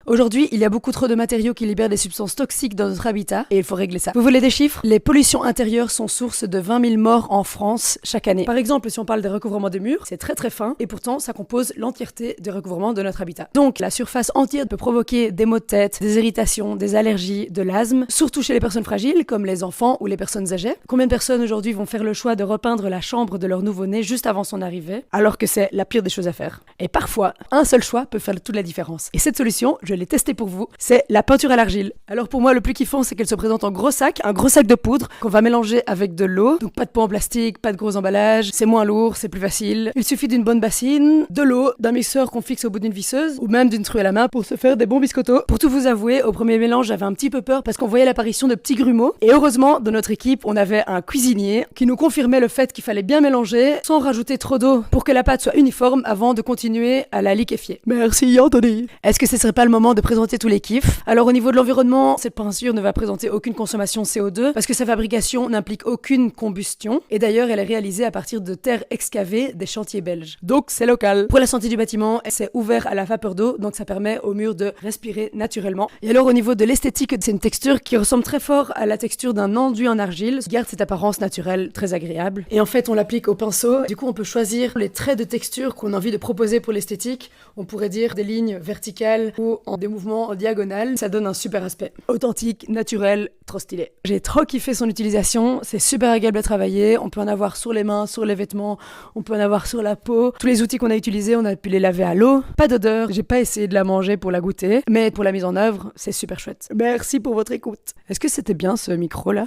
Aujourd'hui, il y a beaucoup trop de matériaux qui libèrent des substances toxiques dans notre habitat et il faut régler ça. Vous voulez des chiffres? Les pollutions intérieures sont source de 20 000 morts en France chaque année. Par exemple, si on parle des recouvrements des murs, c'est très très fin et pourtant ça compose l'entièreté des recouvrements de notre habitat. Donc la surface entière peut provoquer des maux de tête, des irritations, des allergies, de l'asthme, surtout chez les personnes fragiles comme les enfants ou les personnes âgées. Combien de personnes aujourd'hui vont faire le choix de repeindre la chambre de leur nouveau-né juste avant son arrivée, alors que c'est la pire des choses à faire? Et parfois, un seul choix peut faire toute la différence. Et cette solution, je l'ai testée pour vous, c'est la peinture à l'argile. Alors pour moi, le plus kiffant, c'est qu'elle se présente en gros sac, un gros sac de poudre qu'on va mélanger avec de l'eau. Donc pas de pot en plastique, pas de gros emballages, c'est moins lourd, c'est plus facile. Il suffit d'une bonne bassine, de l'eau, d'un mixeur qu'on fixe au bout d'une visseuse ou même d'une truelle à la main pour se faire des bons biscottos. Pour tout vous avouer, au premier mélange, j'avais un petit peu peur parce qu'on voyait l'apparition de petits grumeaux. Et heureusement, dans notre équipe, on avait un cuisinier qui nous confirmait le fait qu'il fallait bien mélanger sans rajouter trop d'eau pour que la pâte soit uniforme avant de continuer à la liquéfier. Merci Anthony. Est-ce que ce serait pas le moment de présenter tous les kiffs? Alors au niveau de l'environnement, cette peinture ne va présenter aucune consommation CO2 parce que sa fabrication n'implique aucune combustion et d'ailleurs elle est réalisée à partir de terres excavées des chantiers belges. Donc c'est local. Pour la santé du bâtiment, c'est ouvert à la vapeur d'eau donc ça permet au mur de respirer naturellement. Et alors au niveau de l'esthétique, c'est une texture qui ressemble très fort à la texture d'un enduit en argile, qui garde cette apparence naturelle très agréable. Et en fait on l'applique au pinceau, du coup on peut choisir les traits de texture qu'on a envie de proposer pour l'esthétique. On pourrait dire des lignes verticales ou en des mouvements en diagonale, ça donne un super aspect. Authentique, naturel, trop stylé. J'ai trop kiffé son utilisation, c'est super agréable à travailler, on peut en avoir sur les mains, sur les vêtements, on peut en avoir sur la peau. Tous les outils qu'on a utilisés, on a pu les laver à l'eau. Pas d'odeur, j'ai pas essayé de la manger pour la goûter, mais pour la mise en œuvre, c'est super chouette. Merci pour votre écoute. Est-ce que c'était bien ce micro là?